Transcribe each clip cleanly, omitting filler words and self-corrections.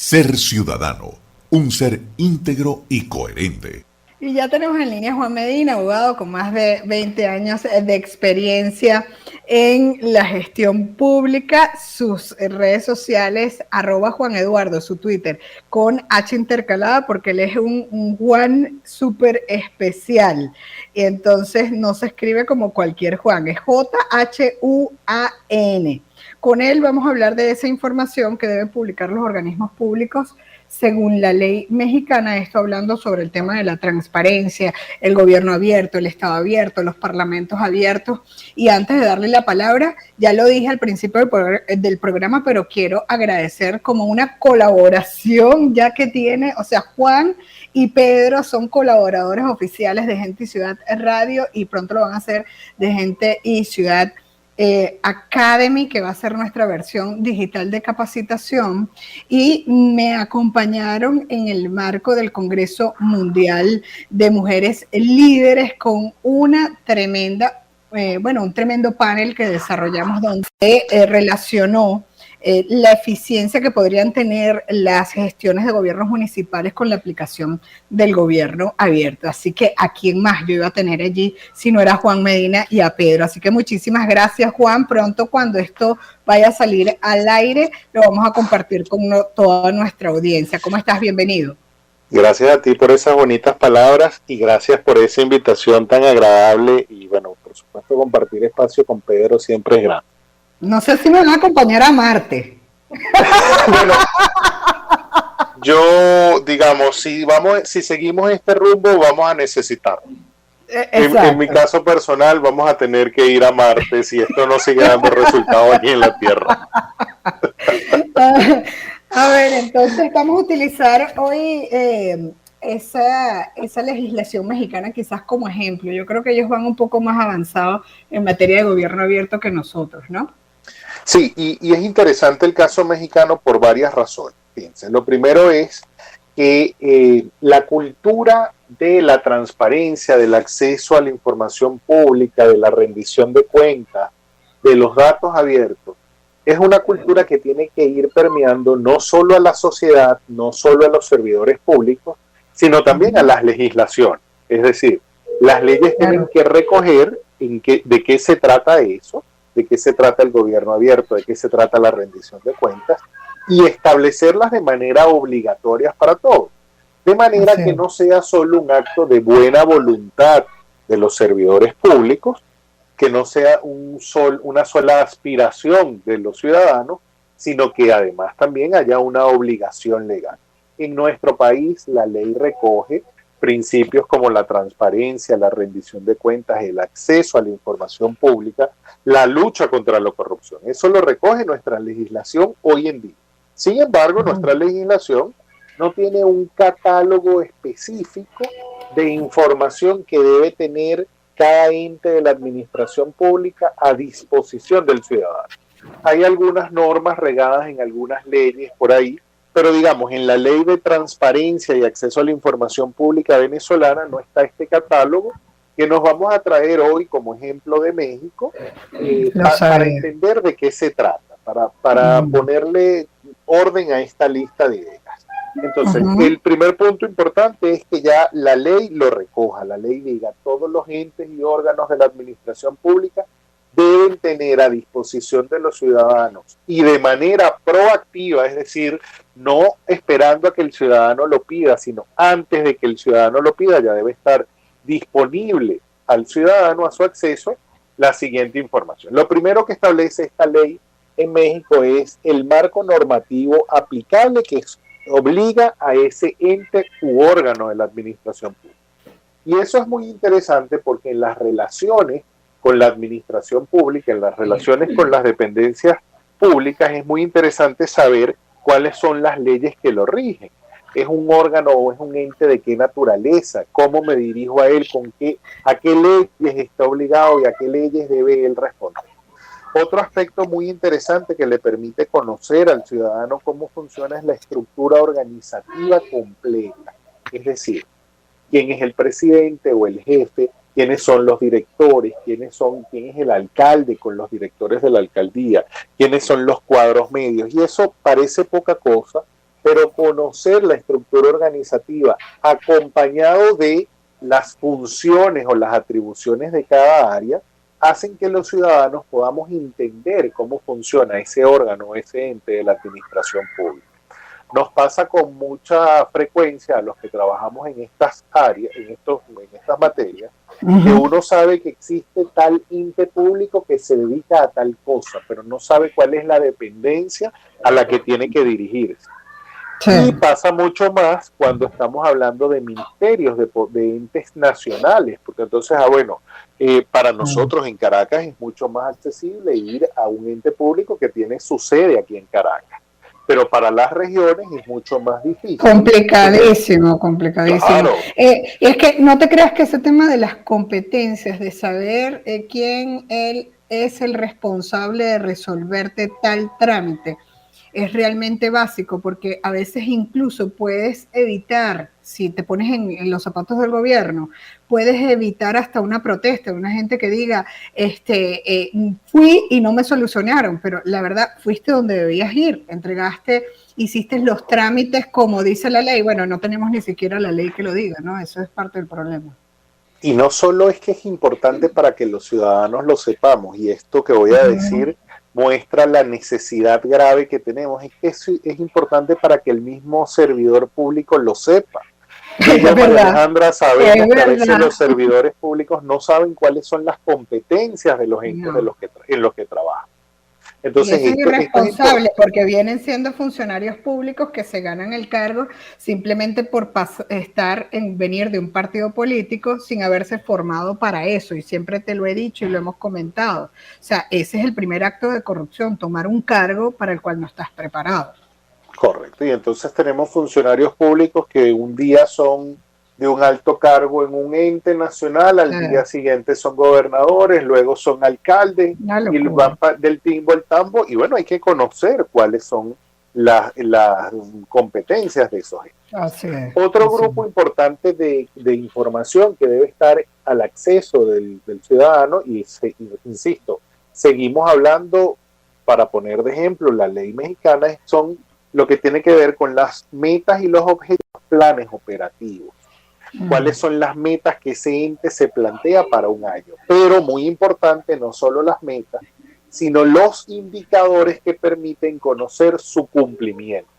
Ser ciudadano, un ser íntegro y coherente. Y ya tenemos en línea a Juan Medina, abogado con más de 20 años de experiencia en la gestión pública. Sus redes sociales, @JuanEduardo, su Twitter, con H intercalada, porque él es un Juan súper especial. Y entonces no se escribe como cualquier Juan, es JHUAN. Con él vamos a hablar de esa información que deben publicar los organismos públicos según la ley mexicana, esto hablando sobre el tema de la transparencia, el gobierno abierto, el Estado abierto, los parlamentos abiertos. Y antes de darle la palabra, ya lo dije al principio del programa, pero quiero agradecer como una colaboración ya que tiene, o sea, Juan y Pedro son colaboradores oficiales de Gente y Ciudad Radio y pronto lo van a hacer de Gente y Ciudad Academy, que va a ser nuestra versión digital de capacitación, y me acompañaron en el marco del Congreso Mundial de Mujeres Líderes con una tremenda, un tremendo panel que desarrollamos donde relacionó la eficiencia que podrían tener las gestiones de gobiernos municipales con la aplicación del gobierno abierto. Así que a quién más yo iba a tener allí si no era Juan Medina y a Pedro. Así que muchísimas gracias, Juan. Pronto, cuando esto vaya a salir al aire, lo vamos a compartir con toda nuestra audiencia. ¿Cómo estás? Bienvenido. Gracias a ti por esas bonitas palabras y gracias por esa invitación tan agradable. Y bueno, por supuesto, compartir espacio con Pedro siempre es grande. No sé si me van a acompañar a Marte. Bueno, yo, digamos, si seguimos este rumbo, vamos a necesitarlo. En mi caso personal, vamos a tener que ir a Marte si esto no sigue dando resultados aquí en la Tierra. A ver, entonces vamos a utilizar hoy esa legislación mexicana quizás como ejemplo. Yo creo que ellos van un poco más avanzados en materia de gobierno abierto que nosotros, ¿no? Sí, y es interesante el caso mexicano por varias razones. Fíjense, lo primero es que la cultura de la transparencia, del acceso a la información pública, de la rendición de cuentas, de los datos abiertos, es una cultura que tiene que ir permeando no solo a la sociedad, no solo a los servidores públicos, sino también a las legislaciones. Es decir, las leyes tienen que recoger de qué se trata eso, de qué se trata el gobierno abierto, de qué se trata la rendición de cuentas, y establecerlas de manera obligatoria para todos, de manera que no sea solo un acto de buena voluntad de los servidores públicos, que no sea una sola aspiración de los ciudadanos, sino que además también haya una obligación legal. En nuestro país la ley recoge principios como la transparencia, la rendición de cuentas, el acceso a la información pública, la lucha contra la corrupción. Eso lo recoge nuestra legislación hoy en día. Sin embargo, nuestra legislación no tiene un catálogo específico de información que debe tener cada ente de la administración pública a disposición del ciudadano. Hay algunas normas regadas en algunas leyes por ahí, pero digamos, en la ley de transparencia y acceso a la información pública venezolana no está este catálogo que nos vamos a traer hoy como ejemplo de México para entender de qué se trata, para ponerle orden a esta lista de ideas. Entonces, el primer punto importante es que ya la ley lo recoja, la ley diga, todos los entes y órganos de la administración pública deben tener a disposición de los ciudadanos y de manera proactiva, es decir, no esperando a que el ciudadano lo pida, sino antes de que el ciudadano lo pida, ya debe estar disponible al ciudadano a su acceso la siguiente información. Lo primero que establece esta ley en México es el marco normativo aplicable que obliga a ese ente u órgano de la administración pública. Y eso es muy interesante porque en las relaciones con la administración pública, en las relaciones con las dependencias públicas, es muy interesante saber cuáles son las leyes que lo rigen. ¿Es un órgano o es un ente de qué naturaleza? ¿Cómo me dirijo a él? ¿A qué leyes está obligado y a qué leyes debe él responder? Otro aspecto muy interesante que le permite conocer al ciudadano cómo funciona es la estructura organizativa completa. Es decir, quién es el presidente o el jefe, quiénes son los directores, quién es el alcalde con los directores de la alcaldía, quiénes son los cuadros medios. Y eso parece poca cosa, pero conocer la estructura organizativa acompañado de las funciones o las atribuciones de cada área hacen que los ciudadanos podamos entender cómo funciona ese órgano, ese ente de la administración pública. Nos pasa con mucha frecuencia a los que trabajamos en estas áreas, en estas materias, que uno sabe que existe tal ente público que se dedica a tal cosa, pero no sabe cuál es la dependencia a la que tiene que dirigirse. Sí. Y pasa mucho más cuando estamos hablando de ministerios, de entes nacionales, porque entonces, para nosotros en Caracas es mucho más accesible ir a un ente público que tiene su sede aquí en Caracas. Pero para las regiones es mucho más difícil. Complicadísimo. Claro. Y es que no te creas que ese tema de las competencias, de saber quién es el responsable de resolverte tal trámite, es realmente básico, porque a veces incluso puedes evitar, si te pones en los zapatos del gobierno, puedes evitar hasta una protesta, una gente que diga, fui y no me solucionaron, pero la verdad, fuiste donde debías ir, entregaste, hiciste los trámites como dice la ley. Bueno, no tenemos ni siquiera la ley que lo diga, ¿no? Eso es parte del problema. Y no solo es que es importante para que los ciudadanos lo sepamos, y esto que voy a decir muestra la necesidad grave que tenemos, es que es importante para que el mismo servidor público lo sepa. Ella, María Alejandra, sabemos que a veces los servidores públicos no saben cuáles son las competencias de los entes en los que trabajan. Entonces, y eso es irresponsable, porque vienen siendo funcionarios públicos que se ganan el cargo simplemente por venir de un partido político sin haberse formado para eso, y siempre te lo he dicho y lo hemos comentado. O sea, ese es el primer acto de corrupción, tomar un cargo para el cual no estás preparado. Correcto, y entonces tenemos funcionarios públicos que un día son de un alto cargo en un ente nacional, al día siguiente son gobernadores, luego son alcaldes, y van del timbo al tambo, y bueno, hay que conocer cuáles son las competencias de esos entes. Otro grupo importante de información que debe estar al acceso del ciudadano, y insisto, seguimos hablando, para poner de ejemplo, la ley mexicana, son lo que tiene que ver con las metas y los objetivos, planes operativos. Cuáles son las metas que ese ente se plantea para un año. Pero muy importante, no solo las metas, sino los indicadores que permiten conocer su cumplimiento.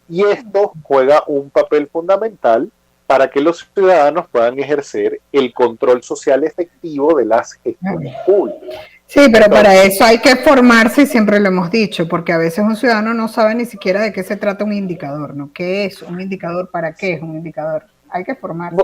Y esto juega un papel fundamental para que los ciudadanos puedan ejercer el control social efectivo de las gestiones públicas. Sí, pero para eso hay que formarse, y siempre lo hemos dicho, porque a veces un ciudadano no sabe ni siquiera de qué se trata un indicador, ¿no? ¿Qué es un indicador? ¿Para qué es un indicador? Hay que formarse.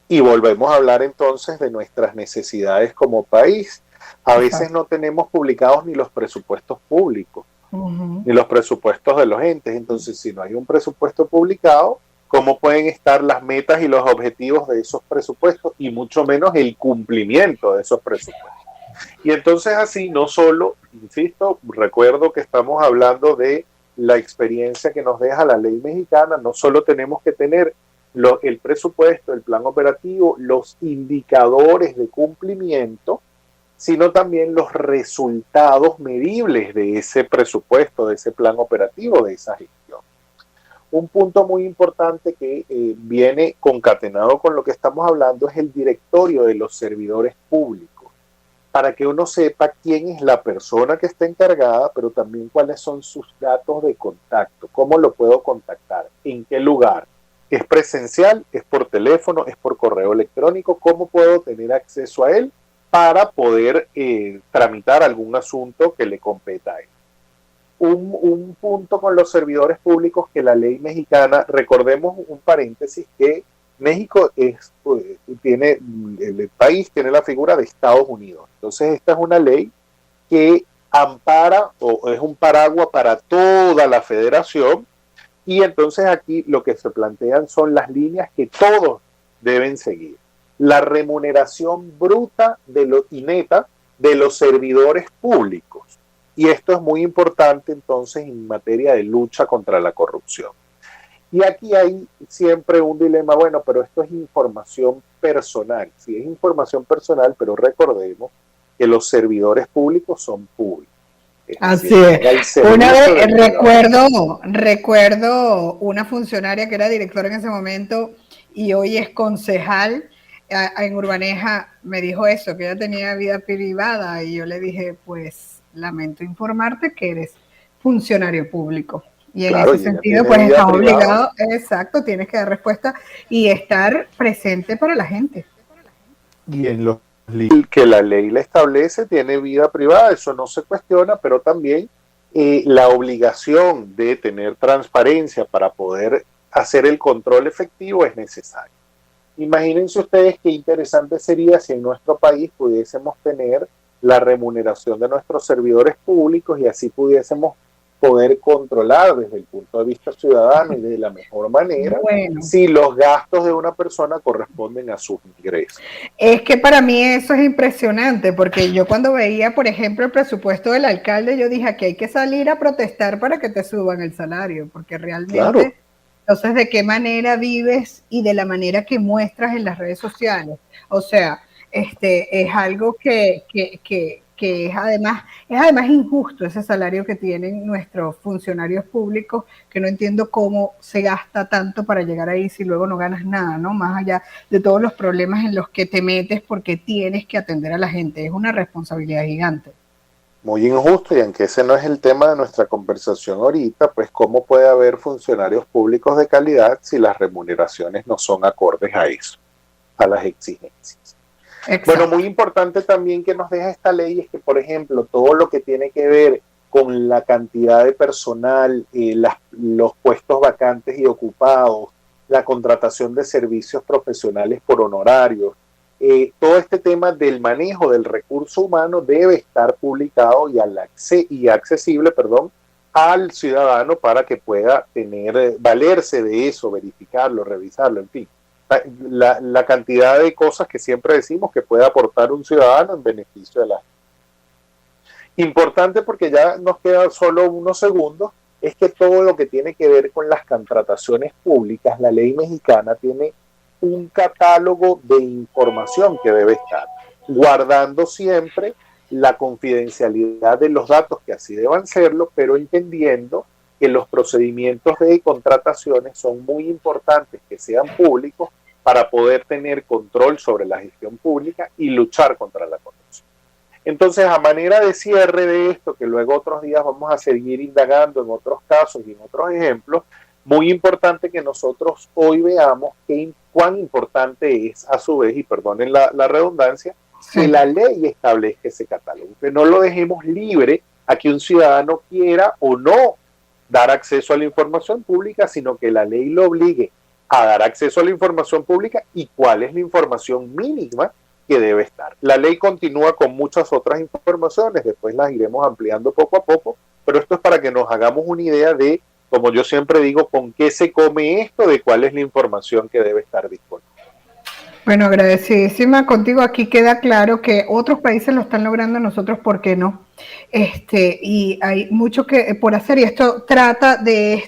Y volvemos a hablar entonces de nuestras necesidades como país. A veces no tenemos publicados ni los presupuestos públicos, ni los presupuestos de los entes. Entonces, si no hay un presupuesto publicado, ¿cómo pueden estar las metas y los objetivos de esos presupuestos? Y mucho menos el cumplimiento de esos presupuestos. Y entonces así, no solo, insisto, recuerdo que estamos hablando de la experiencia que nos deja la ley mexicana, no solo tenemos que tener el presupuesto, el plan operativo, los indicadores de cumplimiento, sino también los resultados medibles de ese presupuesto, de ese plan operativo, de esa gestión. Un punto muy importante que viene concatenado con lo que estamos hablando es el directorio de los servidores públicos, para que uno sepa quién es la persona que está encargada, pero también cuáles son sus datos de contacto, cómo lo puedo contactar, en qué lugar. ¿Es presencial? ¿Es por teléfono? ¿Es por correo electrónico? ¿Cómo puedo tener acceso a él para poder tramitar algún asunto que le competa a él? Un punto con los servidores públicos que la ley mexicana, recordemos un paréntesis, que México el país tiene la figura de Estados Unidos. Entonces esta es una ley que ampara o es un paraguas para toda la federación. Y entonces aquí lo que se plantean son las líneas que todos deben seguir. La remuneración bruta y neta de los servidores públicos. Y esto es muy importante entonces en materia de lucha contra la corrupción. Y aquí hay siempre un dilema, bueno, pero esto es información personal. Sí, es información personal, pero recordemos que los servidores públicos son públicos. Así es. Una vez recuerdo una funcionaria que era directora en ese momento y hoy es concejal en Urbaneja, me dijo eso, que ella tenía vida privada, y yo le dije, pues lamento informarte que eres funcionario público. Y en ese sentido, pues estás obligado, exacto, tienes que dar respuesta y estar presente para la gente. Y en los que la ley le establece, tiene vida privada, eso no se cuestiona, pero también la obligación de tener transparencia para poder hacer el control efectivo es necesario. Imagínense ustedes qué interesante sería si en nuestro país pudiésemos tener la remuneración de nuestros servidores públicos y así pudiésemos poder controlar desde el punto de vista ciudadano y de la mejor manera si los gastos de una persona corresponden a sus ingresos. Es que para mí eso es impresionante, porque yo cuando veía, por ejemplo, el presupuesto del alcalde, yo dije que hay que salir a protestar para que te suban el salario, porque realmente, entonces, ¿de qué manera vives y de la manera que muestras en las redes sociales? O sea, es algo que es además injusto, ese salario que tienen nuestros funcionarios públicos, que no entiendo cómo se gasta tanto para llegar ahí si luego no ganas nada, ¿no? Más allá de todos los problemas en los que te metes porque tienes que atender a la gente, es una responsabilidad gigante. Muy injusto, y aunque ese no es el tema de nuestra conversación ahorita, pues cómo puede haber funcionarios públicos de calidad si las remuneraciones no son acordes a eso, a las exigencias. Exacto. Bueno, muy importante también que nos deja esta ley es que, por ejemplo, todo lo que tiene que ver con la cantidad de personal, los puestos vacantes y ocupados, la contratación de servicios profesionales por honorarios, todo este tema del manejo del recurso humano debe estar publicado y accesible al ciudadano para que pueda valerse de eso, verificarlo, revisarlo, en fin. La cantidad de cosas que siempre decimos que puede aportar un ciudadano en beneficio de la gente. Importante, porque ya nos quedan solo unos segundos, es que todo lo que tiene que ver con las contrataciones públicas, la ley mexicana tiene un catálogo de información que debe estar, guardando siempre la confidencialidad de los datos, que así deban serlo, pero entendiendo que los procedimientos de contrataciones son muy importantes que sean públicos para poder tener control sobre la gestión pública y luchar contra la corrupción. Entonces, a manera de cierre de esto, que luego otros días vamos a seguir indagando en otros casos y en otros ejemplos, muy importante que nosotros hoy veamos cuán importante es, a su vez, y perdonen la redundancia, que la ley establezca ese catálogo, que no lo dejemos libre a que un ciudadano quiera o no dar acceso a la información pública, sino que la ley lo obligue a dar acceso a la información pública y cuál es la información mínima que debe estar. La ley continúa con muchas otras informaciones, después las iremos ampliando poco a poco, pero esto es para que nos hagamos una idea de, como yo siempre digo, con qué se come esto, de cuál es la información que debe estar disponible. Bueno, agradecidísima contigo. Aquí queda claro que otros países lo están logrando, nosotros, ¿por qué no? Y hay mucho que por hacer, y esto trata de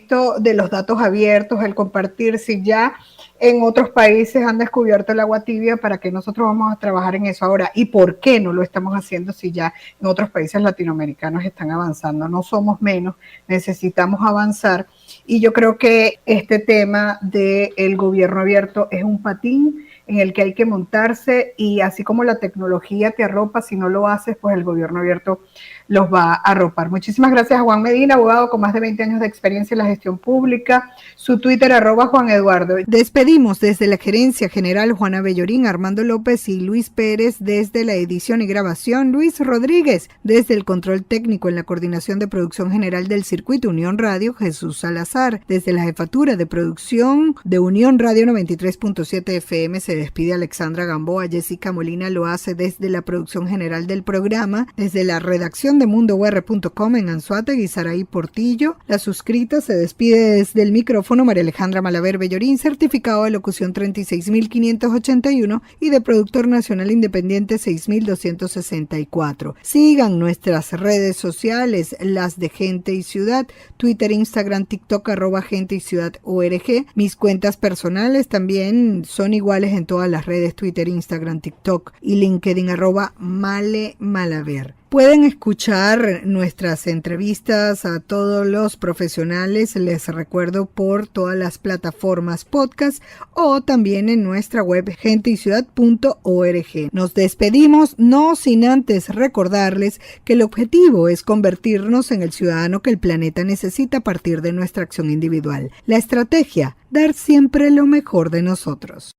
los datos abiertos, el compartir. Si ya en otros países han descubierto el agua tibia, ¿para qué nosotros vamos a trabajar en eso ahora? ¿Y por qué no lo estamos haciendo si ya en otros países latinoamericanos están avanzando? No somos menos, necesitamos avanzar. Y yo creo que este tema del gobierno abierto es un patín en el que hay que montarse, y así como la tecnología te arropa, si no lo haces, pues el gobierno abierto los va a arropar. Muchísimas gracias a Juan Medina, abogado con más de 20 años de experiencia en la gestión pública. Su Twitter, @JuanEduardo. Despedimos desde la Gerencia General Juana Bellorín, Armando López y Luis Pérez desde la edición y grabación, Luis Rodríguez desde el control técnico en la coordinación de producción general del Circuito Unión Radio, Jesús Salazar desde la jefatura de producción de Unión Radio 93.7 FM, se despide Alexandra Gamboa. Jessica Molina lo hace desde la producción general del programa, desde la redacción de mundour.com en Anzoátegui, Saraí Portillo. La suscrita se despide desde el micrófono María Alejandra Malaver Bellorín, certificado de locución 36.581 y de productor nacional independiente 6.264. Sigan nuestras redes sociales, las de Gente y Ciudad, Twitter, Instagram, TikTok, @Gente y Ciudad ORG. Mis cuentas personales también son iguales en en todas las redes, Twitter, Instagram, TikTok y LinkedIn, @MaleMalaver. Pueden escuchar nuestras entrevistas a todos los profesionales, les recuerdo, por todas las plataformas podcast o también en nuestra web genteyciudad.org. Nos despedimos, no sin antes recordarles que el objetivo es convertirnos en el ciudadano que el planeta necesita a partir de nuestra acción individual. La estrategia, dar siempre lo mejor de nosotros.